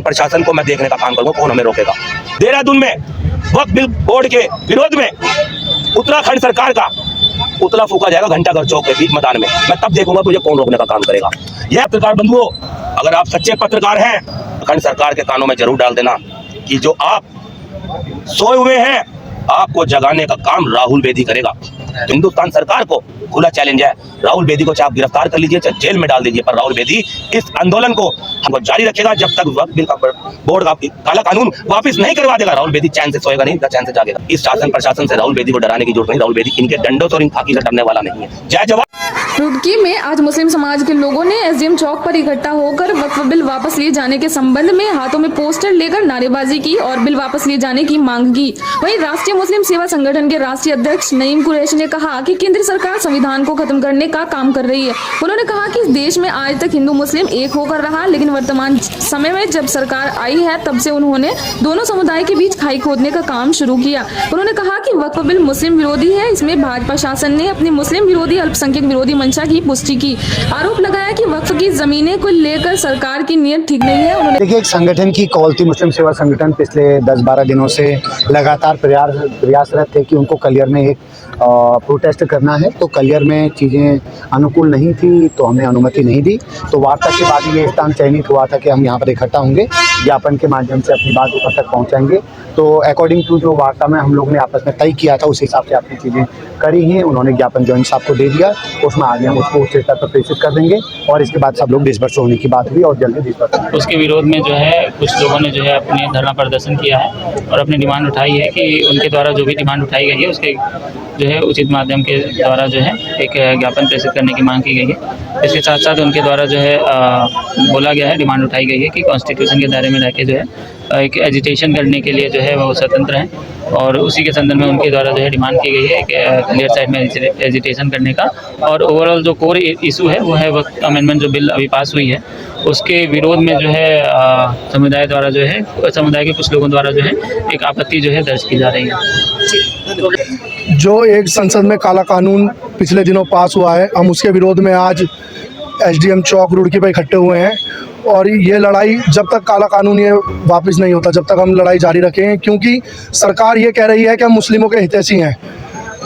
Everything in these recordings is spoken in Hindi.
प्रशासन को मैं देखने का काम करूंगा, कौन हमें रोकेगा। देहरादून में वक्फ बिल बोर्ड के विरोध में उत्तराखंड सरकार का पुतला फूका जाएगा घंटाघर चौक के बीच मैदान में। मैं तब देखूंगा मुझे कौन रोकने का काम करेगा। यह पत्रकार बंधुओं, अगर आप सच्चे पत्रकार हैं, उत्तराखंड सरकार के कानों में जरूर डाल देना कि जो आप सोए हुए हैं, आपको जगाने का काम राहुल बेदी करेगा। हिंदुस्तान सरकार को खुला चैलेंज है, राहुल बेदी को चाहे आप गिरफ्तार कर लीजिए, चाहे जेल में डाल दीजिए, पर राहुल बेदी इस आंदोलन को हमको जारी रखेगा जब तक वक्फ बिल का बोर्ड का काला कानून वापस नहीं करवा देगा। राहुल बेदी चैन से सोएगा नहीं, चैन से जागेगा। इस शासन प्रशासन से राहुल बेदी को डराने की जरूरत नहीं। राहुल बेदी इनके डंडों से और इन खाकी से डरने वाला नहीं है। जय जवान। रुड़की में आज मुस्लिम समाज के लोगों ने एसडीएम चौक पर इकट्ठा होकर वक्फ बिल वापस लिए जाने के संबंध में हाथों में पोस्टर लेकर नारेबाजी की और बिल वापस लिए जाने की मांग की। वहीं राष्ट्रीय मुस्लिम सेवा संगठन के राष्ट्रीय अध्यक्ष नईम कुरैशी ने कहा कि केंद्र सरकार संविधान को खत्म करने का काम कर रही है। उन्होंने कहा कि इस देश में आज तक हिंदू मुस्लिम एक होकर रहा, लेकिन वर्तमान समय में जब सरकार आई है तब से उन्होंने दोनों समुदाय के बीच खाई खोदने का काम शुरू किया। उन्होंने कहा कि वक्फ बिल मुस्लिम विरोधी है, इसमें भाजपा शासन ने अपनी मुस्लिम विरोधी अल्पसंख्यक विरोधी मंशा की पुष्टि की। आरोप लगाया कि वक्फ की जमीनें को लेकर सरकार की नीयत ठीक नहीं है। उन्होंने देखिए, एक संगठन की कॉल थी, मुस्लिम सेवा संगठन पिछले 10-12 दिनों से लगातार प्रयासरत थे कि उनको कलियर में एक प्रोटेस्ट करना है। तो कलियर में चीज़ें अनुकूल नहीं थी तो हमें अनुमति नहीं दी। तो वार्ता के बाद ये स्थान चयनित हुआ था कि हम यहाँ पर इकट्ठा होंगे, ज्ञापन के माध्यम से अपनी बात ऊपर तक पहुँचाएंगे। तो अकॉर्डिंग टू जो वार्ता में हम लोग ने आपस में तय किया था, उस हिसाब से आपकी चीज़ें करी हैं। उन्होंने ज्ञापन जॉइंट साहब को दे दिया, उसमें आगे हम उसको उच्च स्तर पर प्रेषित कर देंगे और इसके बाद सब लोग डिस्पर्स होने की बात हुई और जल्दी डिस्पर्स। उसके विरोध में जो है कुछ लोगों ने जो है अपने धरना प्रदर्शन किया है और अपनी डिमांड उठाई है कि उनके द्वारा जो भी डिमांड उठाई गई है उसके जो है उचित माध्यम के द्वारा जो है एक ज्ञापन प्रेषित करने की मांग की गई है। इसके साथ साथ उनके द्वारा जो है बोला गया है, डिमांड उठाई गई है कि कॉन्स्टिट्यूशन के दायरे में रह के जो है एक एजिटेशन करने के लिए जो है वो स्वतंत्र हैं और उसी के संदर्भ में उनके द्वारा जो है डिमांड की गई है कि क्लियर साइड में एजिटेशन करने का। और ओवरऑल जो कोर इशू है वो है वक्फ अमेंडमेंट जो बिल अभी पास हुई है उसके विरोध में जो है समुदाय द्वारा जो है समुदाय के कुछ लोगों द्वारा जो है एक आपत्ति जो है दर्ज की जा रही है। जो एक संसद में काला कानून पिछले दिनों पास हुआ है, हम उसके विरोध में आज एसडीएम चौक रुड़की पर इकट्ठे हुए हैं और ये लड़ाई जब तक काला कानून ये वापस नहीं होता जब तक हम लड़ाई जारी रखेंगे, क्योंकि सरकार ये कह रही है कि हम मुस्लिमों के हितैषी हैं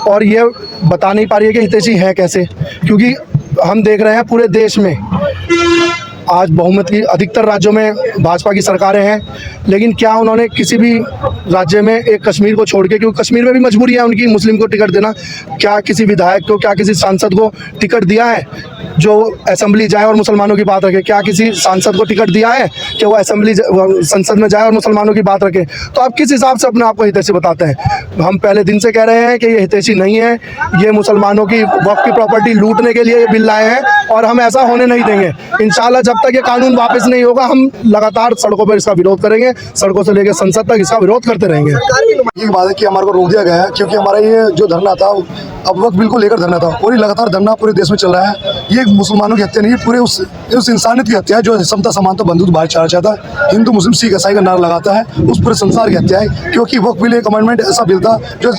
और ये बता नहीं पा रही है कि हितैषी हैं कैसे। क्योंकि हम देख रहे हैं पूरे देश में आज बहुमत की अधिकतर राज्यों में भाजपा की सरकारें हैं, लेकिन क्या उन्होंने किसी भी राज्य में एक कश्मीर को छोड़ के, क्योंकि कश्मीर में भी मजबूरी है उनकी मुस्लिम को टिकट देना, क्या किसी विधायक को, क्या किसी सांसद को टिकट दिया है जो असेंबली जाए और मुसलमानों की बात रखे? क्या किसी सांसद को टिकट दिया है कि वो असेंबली संसद में जाए और मुसलमानों की बात रखे? तो आप किस हिसाब से अपने आप को हितैषी बताते हैं? हम पहले दिन से कह रहे हैं कि ये हितैषी नहीं है, ये मुसलमानों की वक्फ की प्रॉपर्टी लूटने के लिए ये बिल लाए हैं और हम ऐसा होने नहीं देंगे। इंशाल्लाह जब तक ये कानून वापस नहीं होगा हम लगातार सड़कों पर इसका विरोध करेंगे, सड़कों से लेकर संसद तक इसका विरोध करते रहेंगे। ये बात है कि हमारे को रोक दिया गया है क्योंकि हमारा ये जो धरना था अब वक्त बिल को लेकर धरना था और ये लगातार धरना पूरे देश में चल रहा है। ये मुसलमानों की हत्या नहीं है, पूरे उस इंसानियत की हत्या है जो समता समानता बंधुत्व भाईचारा चाहता है, हिंदू मुस्लिम सिख ईसाई का नारा लगाता है, उस पूरे संसार की हत्या है। क्योंकि वक्त बिल एक अमेंडमेंट ऐसा बिल था जो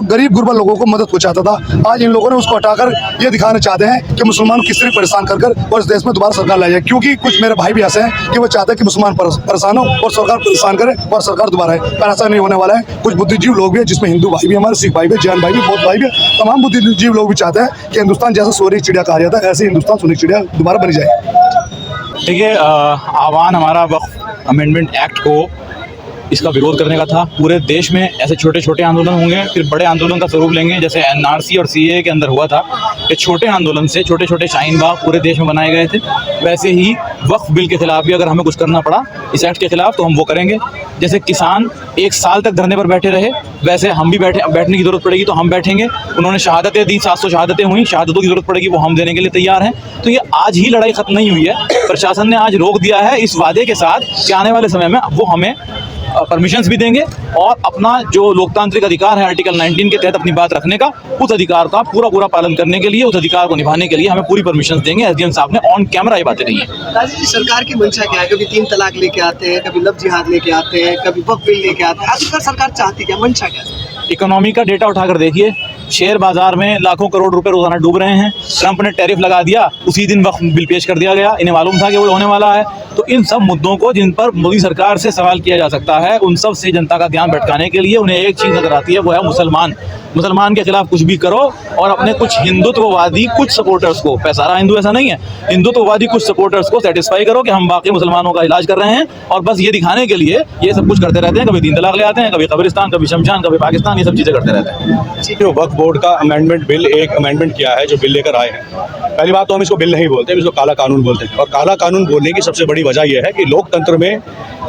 गरीब गुरबा लोगों को मदद पहुंचाता था। आज इन लोगों ने उसको हटाकर ये दिखाना चाहते हैं कि मुसलमान किस तरह परेशान कर और इस देश में दोबारा सरकार लाई जाए। क्योंकि कुछ मेरे भाई भी ऐसे हैं कि वो चाहते हैं कि मुसलमान परेशान हो और सरकार परेशान करे और सरकार दोबारा है, पर ऐसा नहीं होने वाला है। कुछ बुद्धिजीवी लोग भी हैं जिसमें हिंदू भाई भी, हमारे सिख भाई भी, जैन भाई भी, बौद्ध भाई भी, तमाम बुद्धिजीवी लोग भी चाहते हैं कि हिंदुस्तान जैसा सोने की चिड़िया कहा जाता है ऐसे हिंदुस्तान सोने की चिड़िया दोबारा बनी जाए। देखिए, आह्वान हमारा वक्फ अमेंडमेंट एक्ट को इसका विरोध करने का था। पूरे देश में ऐसे छोटे छोटे आंदोलन होंगे, फिर बड़े आंदोलन का स्वरूप लेंगे। जैसे एनआरसी और सीएए के अंदर हुआ था कि छोटे आंदोलन से छोटे छोटे शाहीन बाग पूरे देश में बनाए गए थे, वैसे ही वक्फ बिल के खिलाफ भी अगर हमें कुछ करना पड़ा इस एक्ट के खिलाफ तो हम वो करेंगे। जैसे किसान 1 साल तक धरने पर बैठे रहे, वैसे हम भी बैठने की ज़रूरत पड़ेगी तो हम बैठेंगे। उन्होंने शहादतें दी, 700 शहादतें हुई, शहादतों की ज़रूरत पड़ेगी वो हम देने के लिए तैयार हैं। तो ये आज ही लड़ाई ख़त्म नहीं हुई है, प्रशासन ने आज रोक दिया है इस वादे के साथ कि आने वाले समय में वो हमें परमिशंस भी देंगे और अपना जो लोकतांत्रिक अधिकार है आर्टिकल 19 के तहत अपनी बात रखने का, उस अधिकार का पूरा पालन करने के लिए, उस अधिकार को निभाने के लिए हमें पूरी परमिशंस देंगे। एसडीएम साहब ने ऑन कैमरा ये बातें कही है। राजीव जी, सरकार की मंशा क्या है? कभी 3 तलाक लेके आते हैं, कभी लव जिहाद लेके आते हैं, कभी वक्फ बिल लेके आते हैं। आखिरकार सरकार चाहती क्या, मंशा क्या है? इकोनॉमी का डेटा उठाकर देखिए, शेयर बाजार में लाखों करोड़ रुपए रोजाना डूब रहे हैं। ट्रंप ने टैरिफ लगा दिया, उसी दिन वक्त बिल पेश कर दिया गया, इन्हें मालूम था कि वो होने वाला है। तो इन सब मुद्दों को जिन पर मोदी सरकार से सवाल किया जा सकता है, उन सब से जनता का ध्यान भटकाने के लिए उन्हें एक चीज़ नजर आती है, वो है मुसलमान के खिलाफ कुछ भी करो और अपने कुछ हिंदुत्ववादी कुछ सपोर्टर्स को, सारा हिंदू ऐसा नहीं है, हिंदुत्ववादी कुछ सपोर्टर्स को सेटिस्फाई करो कि हम बाकी मुसलमानों का इलाज कर रहे हैं, और बस ये दिखाने के लिए ये सब कुछ करते रहते हैं। कभी 3 तलाक ले आते हैं, कभी कब्रिस्तान, कभी शमशान, कभी पाकिस्तान, ये सब चीज़ें करते रहते हैं। जो वक्फ बोर्ड का अमेंडमेंट बिल एक अमेंडमेंट किया है, जो बिल लेकर आए हैं, पहली बात तो हम इसको बिल नहीं बोलते, हम इसको काला कानून बोलते हैं। और काला कानून बोलने की सबसे बड़ी वजह यह है कि लोकतंत्र में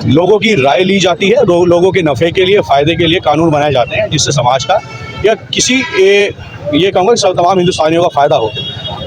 लोगों की राय ली जाती है, लोगों के नफ़े के लिए, फ़ायदे के लिए कानून बनाए जाते हैं, जिससे समाज का या किसी ये कहूँगा तमाम हिंदुस्तानियों का फ़ायदा हो।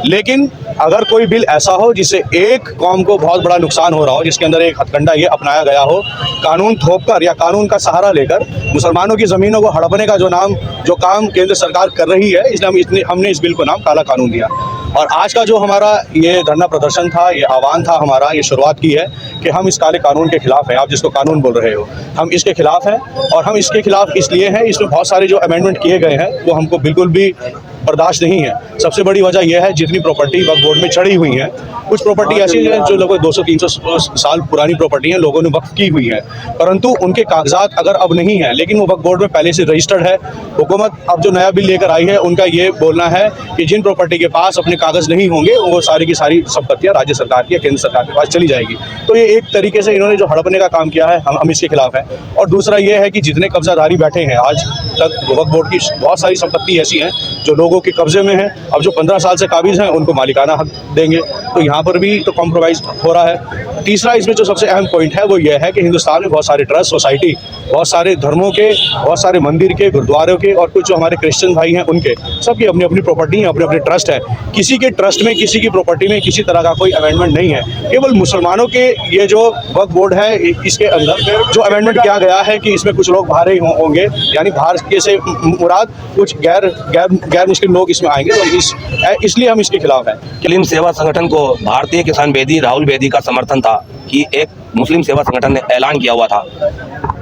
लेकिन अगर कोई बिल ऐसा हो जिससे एक कौम को बहुत बड़ा नुकसान हो रहा हो, जिसके अंदर एक हथकंडा ये अपनाया गया हो, कानून थोपकर या कानून का सहारा लेकर मुसलमानों की ज़मीनों को हड़पने का जो काम केंद्र सरकार कर रही है, इसलिए हमने इस बिल को नाम काला कानून दिया। और आज का जो हमारा ये धरना प्रदर्शन था, ये आह्वान था हमारा, ये शुरुआत की है कि हम इस काले कानून के खिलाफ हैं। आप जिसको कानून बोल रहे हो, हम इसके खिलाफ हैं। और हम इसके खिलाफ इसलिए हैं, इसमें बहुत सारे जो अमेंडमेंट किए गए हैं वो हमको बिल्कुल भी बर्दाश्त नहीं है। सबसे बड़ी वजह यह है, जितनी प्रॉपर्टी वक्फ बोर्ड में चढ़ी हुई है, कुछ प्रॉपर्टी ऐसी है जो लगभग 200-300 साल पुरानी प्रॉपर्टी है, लोगों ने वक्फ की हुई है, परंतु उनके कागजात अगर अब नहीं है, लेकिन वो वक्फ बोर्ड में पहले से रजिस्टर्ड है। हुकूमत अब जो नया बिल लेकर आई है, उनका ये बोलना है कि जिन प्रॉपर्टी के पास अपने कागज़ नहीं होंगे, वो सारी की सारी संपत्तियाँ राज्य सरकार की या केंद्र सरकार के पास चली जाएगी। तो ये एक तरीके से इन्होंने जो हड़पने का काम किया है, हम इसके खिलाफ हैं। और दूसरा ये है कि जितने कब्जाधारी बैठे हैं आज तक, वक्फ बोर्ड की बहुत सारी संपत्ति ऐसी हैं जो लोगों के कब्जे में है। अब जो 15 साल से काबिज हैं, उनको मालिकाना हक देंगे, तो यहाँ पर भी तो कॉम्प्रोमाइज़ हो रहा है। तीसरा इसमें जो सबसे अहम पॉइंट है वो ये है कि हिंदुस्तान में बहुत सारे ट्रस्ट, सोसाइटी, बहुत सारे धर्मों के, बहुत सारे मंदिर के, गुरुद्वारों के और कुछ जो हमारे क्रिश्चियन भाई हैं उनके, सबकी अपनी अपनी प्रॉपर्टी है, अपने अपने ट्रस्ट है। किसी के ट्रस्ट में, किसी की प्रॉपर्टी में किसी तरह का कोई अमेंडमेंट नहीं है। केवल मुसलमानों के ये जो वक्फ बोर्ड है, इसके अंदर जो अमेंडमेंट किया गया है कि इसमें कुछ लोग बाहर ही होंगे, यानी बाहर के से मुराद कुछ गैर मुस्लिम लोग इसमें आएंगे, तो इसलिए हम इसके खिलाफ हैं। मुस्लिम सेवा संगठन को भारतीय किसान बेदी राहुल बेदी का समर्थन था कि एक मुस्लिम सेवा संगठन ने ऐलान किया हुआ था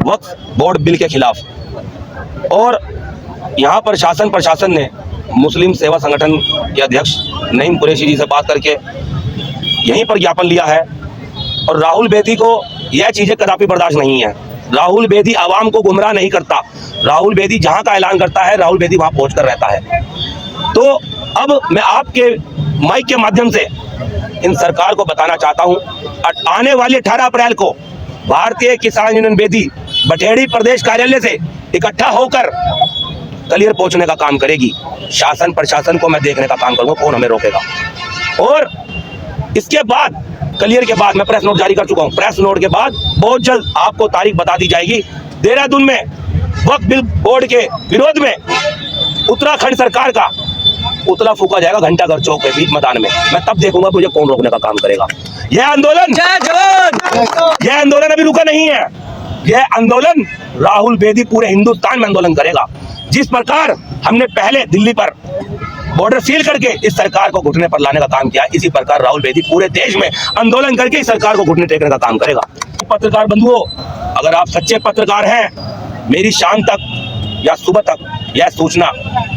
वक्फ बोर्ड बिल के खिलाफ, और यहाँ पर शासन प्रशासन ने मुस्लिम सेवा संगठन के अध्यक्ष नईम कुरैशी जी से बात करके यहीं पर ज्ञापन लिया है। और राहुल बेदी को यह चीज़ें कदापि बर्दाश्त नहीं है। राहुल बेदी आवाम को गुमराह नहीं करता। राहुल बेदी जहाँ का ऐलान करता है, राहुल बेदी वहाँ पहुँच कर रहता है। तो अब मैं आपके माइक के माध्यम से इन सरकार को बताना चाहता हूँ, आने वाली 18 अप्रैल को भारतीय किसान यूनियन बेदी बटेड़ी प्रदेश कार्यालय से इकट्ठा होकर कलियर पहुंचने का काम करेगी। शासन प्रशासन को मैं देखने का काम करूंगा, कौन हमें रोकेगा। और इसके बाद, कलियर के बाद, मैं प्रेस नोट जारी कर चुका हूं, प्रेस नोट के बाद बहुत जल्द आपको तारीख बता दी जाएगी। देहरादून में वक्फ बिल बोर्ड के विरोध में उत्तराखंड सरकार का पुतला फूका जाएगा घंटाघर चौक के बीच मैदान में। मैं तब देखूंगा मुझे कौन रोकने का काम करेगा। यह आंदोलन अभी रुका नहीं है। यह आंदोलन राहुल बेदी पूरे हिंदुस्तान में आंदोलन करेगा। जिस प्रकार हमने पहले दिल्ली पर बॉर्डर सील करके इस सरकार को घुटने पर लाने का काम किया, इसी प्रकार राहुल बेदी पूरे देश में आंदोलन करके इस सरकार को घुटने टेकने का काम करेगा। पत्रकार बंधुओं, अगर आप सच्चे पत्रकार हैं, मेरी शाम तक या सुबह तक यह सूचना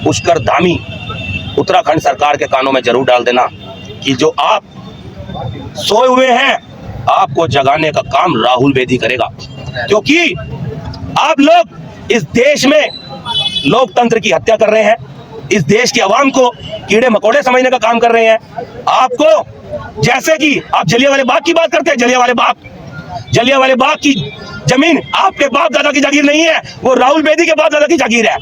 पुष्कर धामी उत्तराखंड सरकार के कानों में जरूर डाल देना कि जो आप सोए हुए हैं, आपको जगाने का काम राहुल बेदी करेगा। क्योंकि आप लोग इस देश में लोकतंत्र की हत्या कर रहे हैं, इस देश की आवाम को कीड़े मकोड़े समझने का काम कर रहे हैं। आपको, जैसे कि आप जलियांवाले बाग की बात करते हैं, जलियांवाले बाग की जमीन आपके बाप दादा की जागीर नहीं है, वो राहुल बेदी के बाप दादा की जागीर है।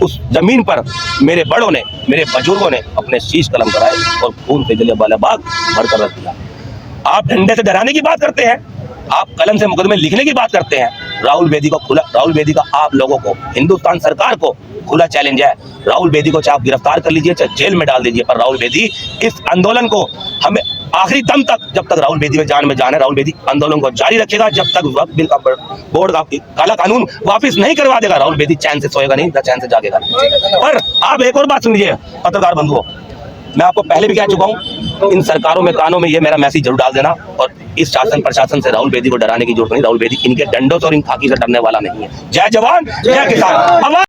उस जमीन पर मेरे बड़ों ने, मेरे बुजुर्गों ने अपने शीश कलम कराए और खून से जलियांवाला बाग भरकर रख दिया। आप डंडे से डराने की बात करते हैं, आप कलम से मुकदमे लिखने की बात करते हैं। राहुल बेदी का आप लोगों को, हिंदुस्तान सरकार को खुला चैलेंज है। राहुल बेदी को चाहे आप गिरफ्तार कर लीजिए, चाहे जेल में डाल दीजिए, पर राहुल बेदी इस आंदोलन को, हमें आखिरी दम तक, जब तक राहुल बेदी में जान है, राहुल बेदी आंदोलन को जारी रखेगा। जब तक वक्फ बिल का बोर्ड का काला कानून वापस नहीं करवा देगा, राहुल बेदी चैन से सोएगा नहीं, चैन से जागेगा। पर आप एक और बात सुन लीजिए पत्रकार बंधुओं, मैं आपको पहले भी कह चुका हूं, इन सरकारों में कानों में ये मेरा मैसेज जरूर डाल देना। और इस शासन प्रशासन से राहुल बेदी को डराने की जरूरत नहीं। राहुल बेदी इनके डंडों से और इन खाकी से डरने वाला नहीं है। जय जवान, जय किसान।